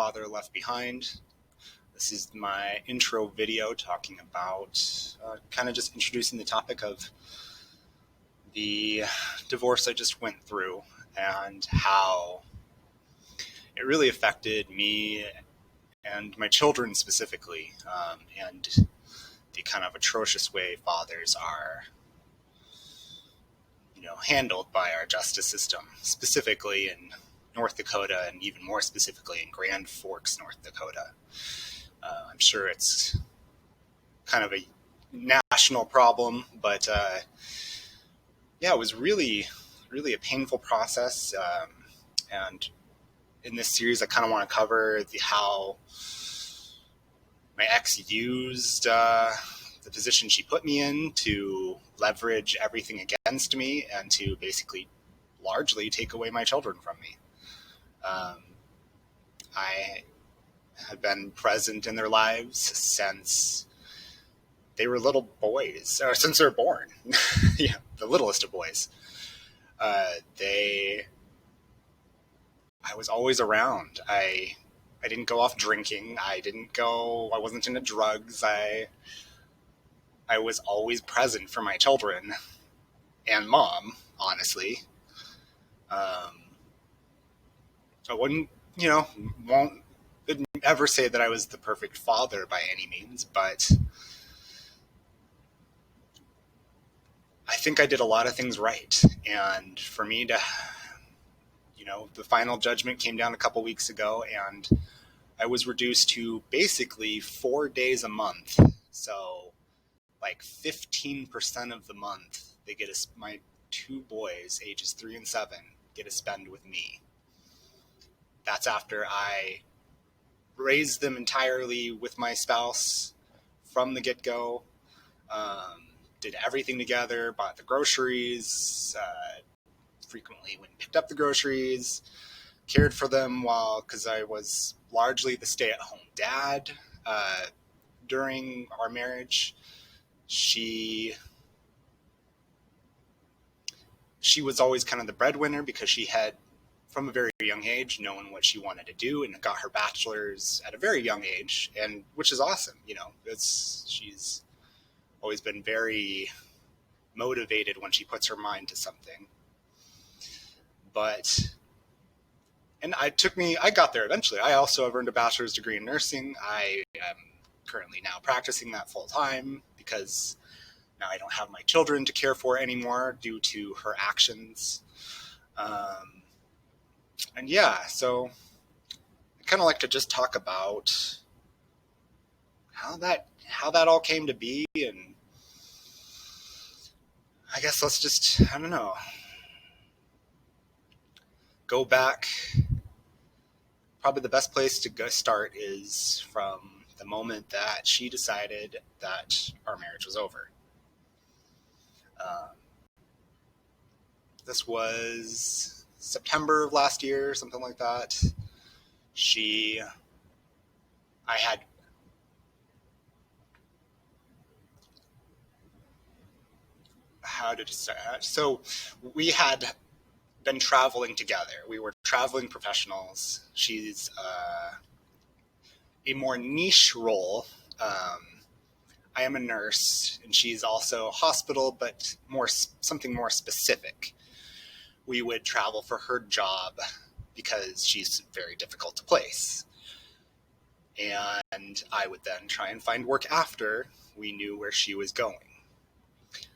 Father Left Behind. This is my intro video talking about kind of just introducing the topic of the divorce I just went through and how it really affected me and my children specifically, and the kind of atrocious way fathers are handled by our justice system, specifically in North Dakota, and even more specifically in Grand Forks, North Dakota. I'm sure it's kind of a national problem, but it was really a painful process. And in this series, I kind of want to cover how my ex used the position she put me in to leverage everything against me and to basically largely take away my children from me. I had been present in their lives since they were little boys, or since they were born. The littlest of boys. I was always around. I didn't go off drinking. I wasn't into drugs. I was always present for my children and mom, honestly. I wouldn't ever say that I was the perfect father by any means, but I think I did a lot of things right. And for me to, the final judgment came down a couple weeks ago, and I was reduced to basically 4 days a month. So like 15% of the month, my two boys, ages 3 and 7, get to spend with me. That's after I raised them entirely with my spouse from the get-go, did everything together, bought the groceries, frequently went and picked up the groceries, cared for them because I was largely the stay-at-home dad during our marriage. She was always kind of the breadwinner because she had, from a very young age, known what she wanted to do and got her bachelor's at a very young age, and which is awesome. She's always been very motivated when she puts her mind to something. I got there eventually. I also have earned a bachelor's degree in nursing. I am currently now practicing that full time because now I don't have my children to care for anymore due to her actions. So I kind of like to just talk about how that all came to be, and I guess let's just, go back. Probably the best place to go start is from the moment that she decided that our marriage was over. This was September of last year, something like that. So we had been traveling together. We were traveling professionals. She's a more niche role. I am a nurse, and she's also a hospital, but something more specific. We would travel for her job because she's very difficult to place. And I would then try and find work after we knew where she was going.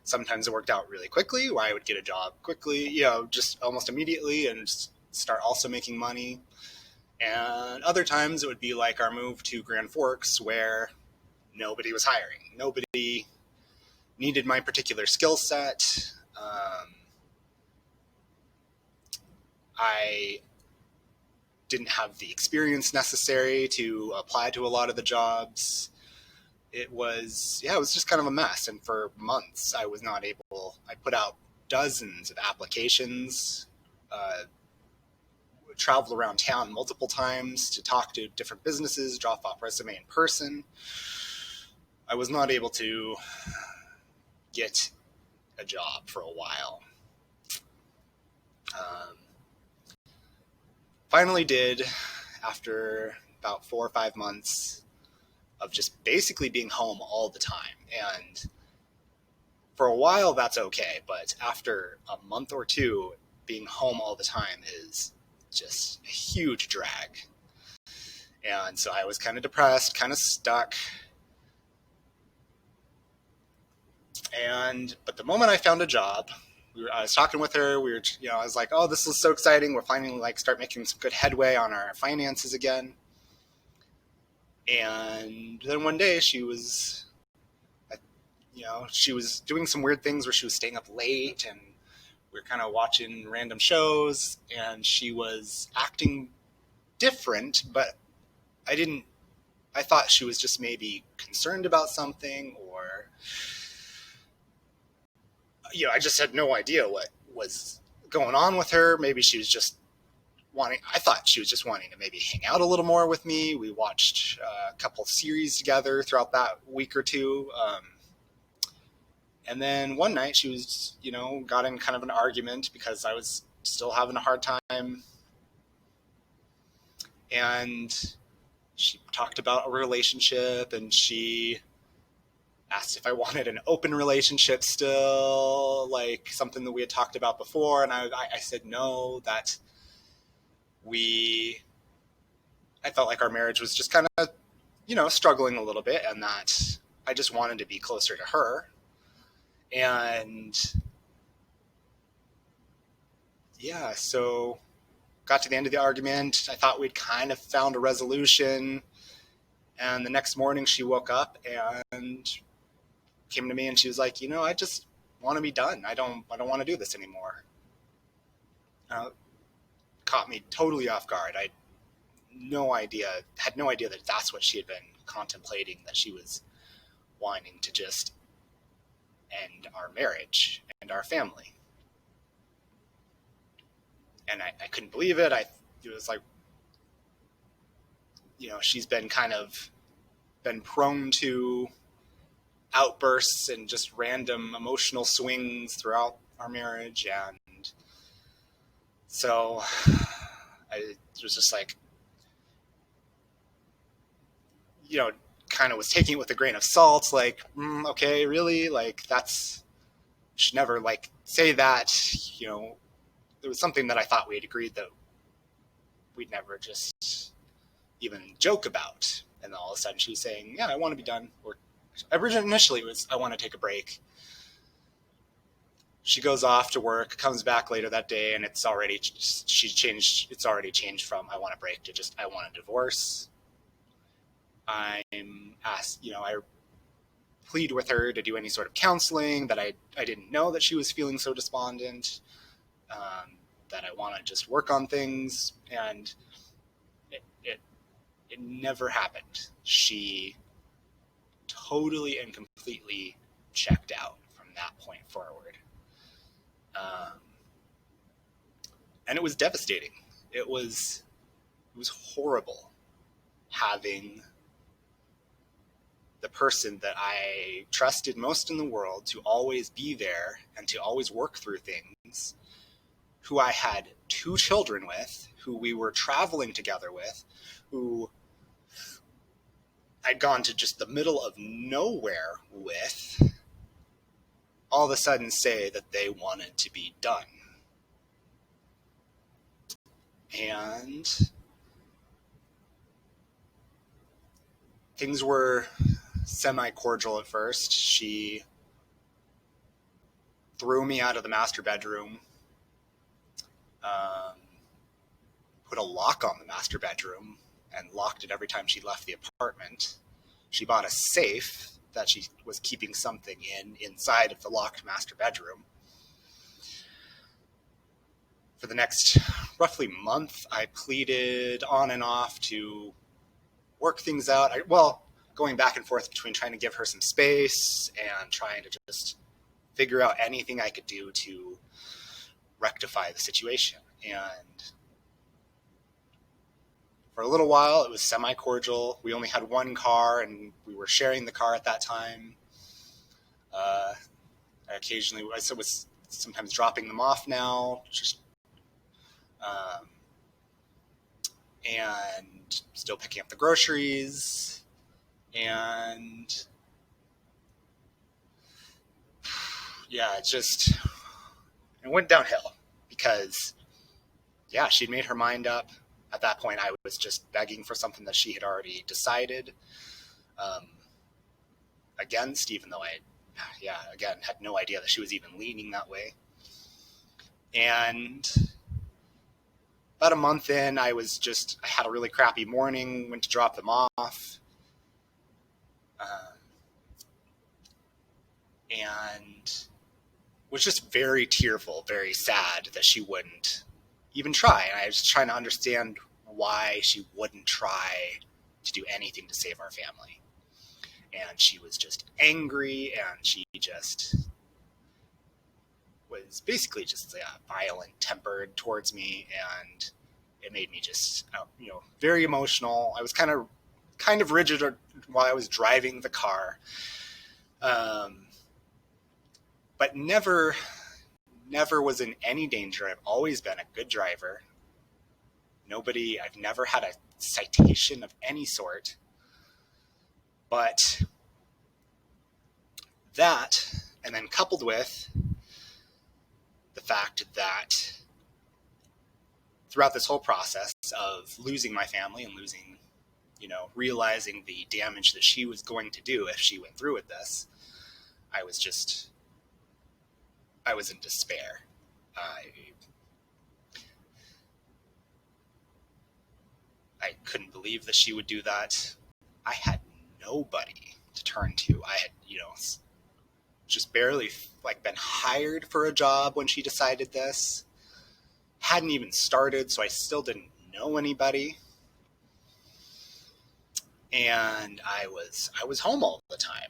Sometimes it worked out really quickly, where I would get a job quickly, just almost immediately, and start also making money. And other times it would be like our move to Grand Forks, where nobody was hiring. Nobody needed my particular skill set. I didn't have the experience necessary to apply to a lot of the jobs. It was just kind of a mess. And for months, I was not able. I put out dozens of applications, traveled around town multiple times to talk to different businesses, drop off resume in person. I was not able to get a job for a while. Finally did, after about 4 or 5 months of just basically being home all the time. And for a while, that's okay. But after a month or two, being home all the time is just a huge drag. And so I was kind of depressed, kind of stuck. But the moment I found a job, I was talking with her. I was like, "Oh, this is so exciting. We're finally start making some good headway on our finances again." And then one day she was doing some weird things where she was staying up late, and we were kind of watching random shows, and she was acting different, but I thought she was just maybe concerned about something, or I just had no idea what was going on with her. Maybe she was just I thought she was just wanting to maybe hang out a little more with me. We watched a couple series together throughout that week or two. And then one night she was, got in kind of an argument because I was still having a hard time. And she talked about a relationship, and she asked if I wanted an open relationship still, like something that we had talked about before. And I said no, that I felt like our marriage was just kind of, struggling a little bit, and that I just wanted to be closer to her. And yeah, so got to the end of the argument. I thought we'd kind of found a resolution. And the next morning she woke up and came to me and she was like, I just want to be done. I don't want to do this anymore. Caught me totally off guard. I had no idea that that's what she had been contemplating, that she was wanting to just end our marriage and our family. And I couldn't believe it. It was like, she's been prone to outbursts and just random emotional swings throughout our marriage. And so I was just like, kind of was taking it with a grain of salt, like, okay, really? Like, should never say that, it was something that I thought we had agreed that we'd never just even joke about. And then all of a sudden she was saying, yeah, I want to be done. Or initially it was, I want to take a break. She goes off to work, comes back later that day, and it's already changed from I want a break to just I want a divorce. I'm asked, I plead with her to do any sort of counseling, that I didn't know that she was feeling so despondent, that I want to just work on things, and it never happened. She totally and completely checked out from that point forward. And it was devastating. It was horrible having the person that I trusted most in the world to always be there and to always work through things, who I had 2 children with, who we were traveling together with, who I'd gone to just the middle of nowhere with, all of a sudden say that they wanted to be done. And things were semi-cordial at first. She threw me out of the master bedroom, put a lock on the master bedroom, and locked it every time she left the apartment. She bought a safe that she was keeping something inside of the locked master bedroom. For the next roughly month, I pleaded on and off to work things out. Going back and forth between trying to give her some space and trying to just figure out anything I could do to rectify the situation. And for a little while, it was semi-cordial. We only had one car, and we were sharing the car at that time. I was sometimes dropping them off now. and still picking up the groceries, and yeah, it went downhill because, yeah, she'd made her mind up. At that point, I was just begging for something that she had already decided um, against, even though again, had no idea that she was even leaning that way. And about a month in, I had a really crappy morning, went to drop them off. And was just very tearful, very sad that she wouldn't even try. And I was trying to understand why she wouldn't try to do anything to save our family. And she was just angry, and she just was basically just violent tempered towards me, and it made me just very emotional. I was kind of rigid while I was driving the car, but never was in any danger. I've always been a good driver. I've never had a citation of any sort. But that, and then coupled with the fact that throughout this whole process of losing my family and realizing the damage that she was going to do if she went through with this, I was in despair. I couldn't believe that she would do that. I had nobody to turn to. I had, just barely been hired for a job when she decided this. Hadn't even started, so I still didn't know anybody. And I was home all the time.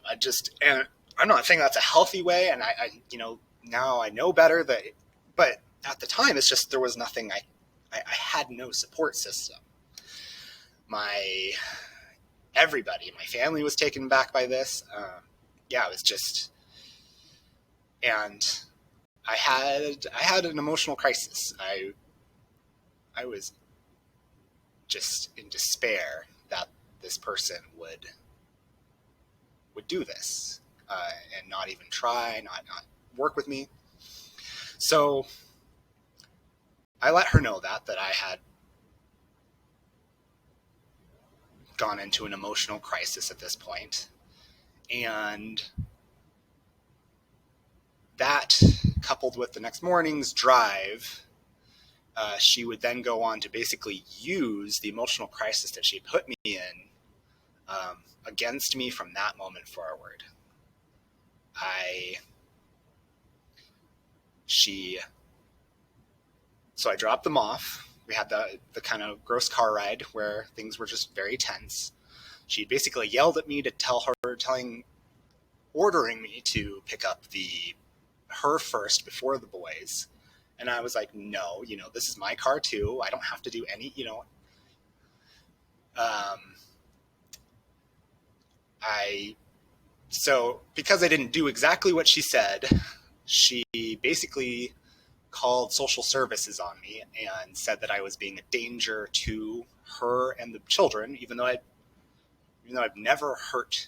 And I'm not saying that's a healthy way, and I now I know better but at the time it's just there was nothing. I had no support system. Everybody in my family was taken back by this. It was just, and I had an emotional crisis. I was just in despair that this person would do this and not even try, not work with me. So I let her know that I had gone into an emotional crisis at this point. And that, coupled with the next morning's drive, she would then go on to basically use the emotional crisis that she put me in against me from that moment forward. So I dropped them off. We had the kind of gross car ride where things were just very tense. She basically yelled at me to ordering me to pick up her first before the boys. And I was like, no, this is my car too. I don't have to do any, So because I didn't do exactly what she said, she basically called social services on me and said that I was being a danger to her and the children, even though I've never hurt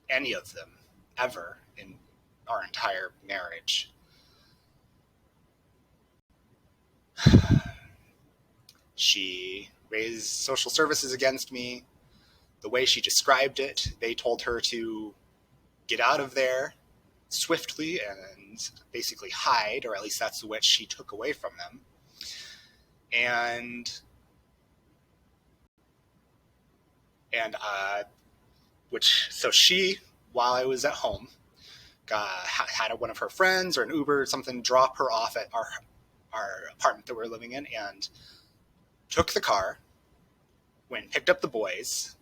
any of them ever in our entire marriage. She raised social services against me. The way she described it, they told her to get out of there swiftly and basically hide, or at least that's what she took away from them. So she, while I was at home, had one of her friends or an Uber or something drop her off at our apartment that we're living in, and took the car, went and picked up the boys,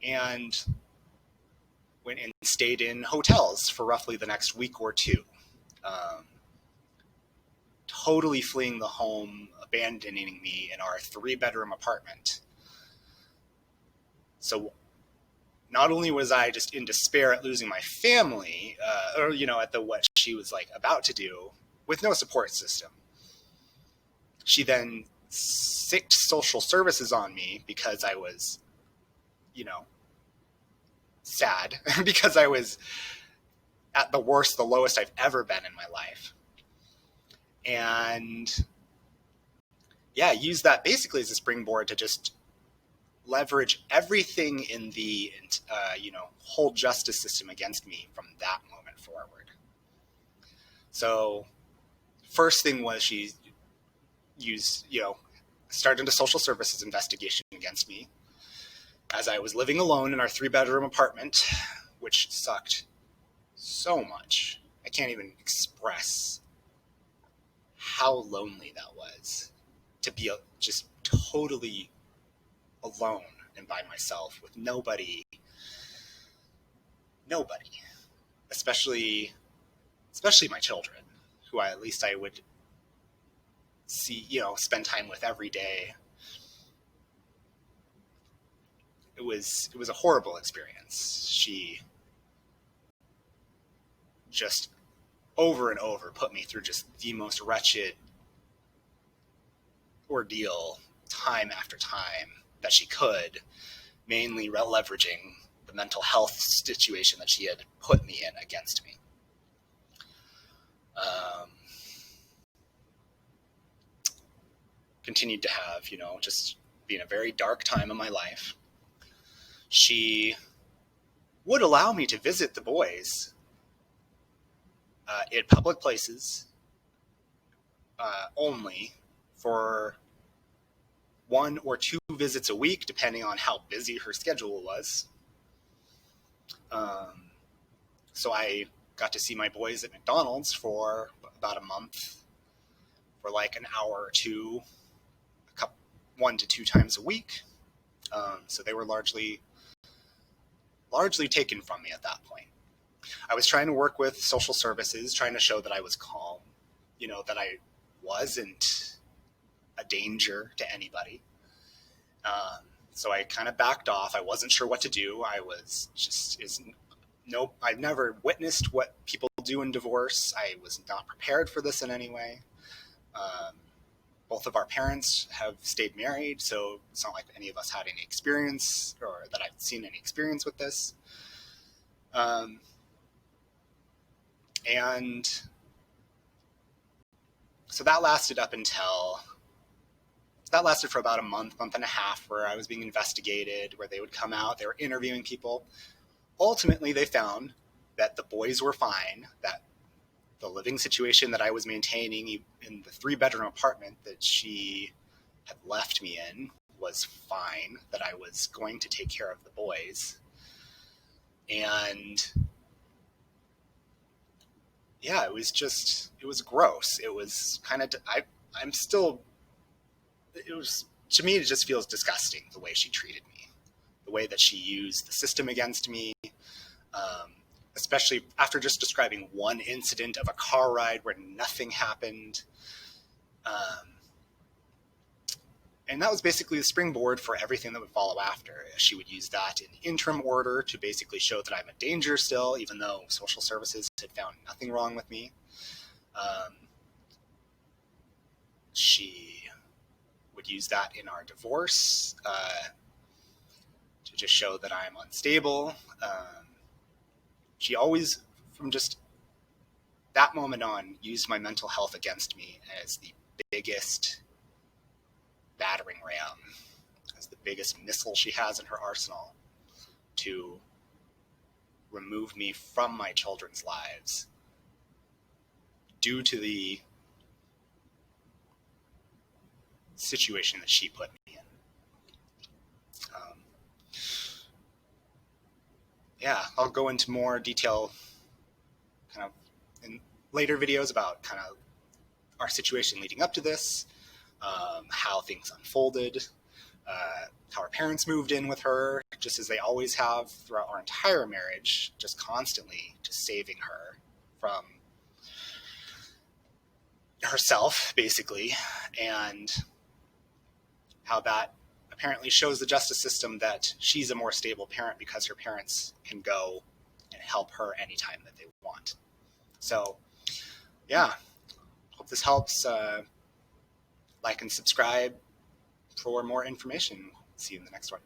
and went and stayed in hotels for roughly the next week or two. Totally fleeing the home, abandoning me in our 3-bedroom apartment. So not only was I just in despair at losing my family, at what she was about to do, with no support system, she then sicked social services on me because I was, sad, because I was at the worst, the lowest I've ever been in my life. And yeah, use that basically as a springboard to just leverage everything in the, whole justice system against me from that moment forward. So first thing was she used, started a social services investigation against me as I was living alone in our 3-bedroom apartment, which sucked so much. I can't even express how lonely that was, to be just totally alone and by myself with nobody, especially my children, who at least I would see, spend time with every day. It was a horrible experience. She just over and over put me through just the most wretched ordeal time after time that she could, mainly leveraging the mental health situation that she had put me in against me. Continued to have, just being a very dark time in my life. She would allow me to visit the boys in public places only for 1 or 2 visits a week, depending on how busy her schedule was. So I got to see my boys at McDonald's for about a month, for like an hour or two, 1 to 2 times a week. So they were largely taken from me at that point. I was trying to work with social services, trying to show that I was calm, that I wasn't a danger to anybody. So I kind of backed off. I wasn't sure what to do. I was just, I've never witnessed what people do in divorce. I was not prepared for this in any way. Both of our parents have stayed married, so it's not like any of us had any experience, or that I've seen any experience with this. And so that lasted for about a month and a half, where I was being investigated, where they would come out, they were interviewing people. Ultimately, they found that the boys were fine, that the living situation that I was maintaining in the 3-bedroom apartment that she had left me in was fine, that I was going to take care of the boys. And yeah, it was gross. It was kind of, to me, it just feels disgusting the way she treated me, the way that she used the system against me. Especially after just describing one incident of a car ride where nothing happened. And that was basically the springboard for everything that would follow after. She would use that in interim order to basically show that I'm a danger still, even though social services had found nothing wrong with me. She would use that in our divorce to just show that I'm unstable. She always, from just that moment on, used my mental health against me as the biggest battering ram, as the biggest missile she has in her arsenal to remove me from my children's lives due to the situation that she put me in. I'll go into more detail kind of in later videos about kind of our situation leading up to this, how things unfolded, how our parents moved in with her, just as they always have throughout our entire marriage, just constantly just saving her from herself, basically, and how that apparently shows the justice system that she's a more stable parent because her parents can go and help her anytime that they want. So, yeah, hope this helps. Like and subscribe. for more information. See you in the next one.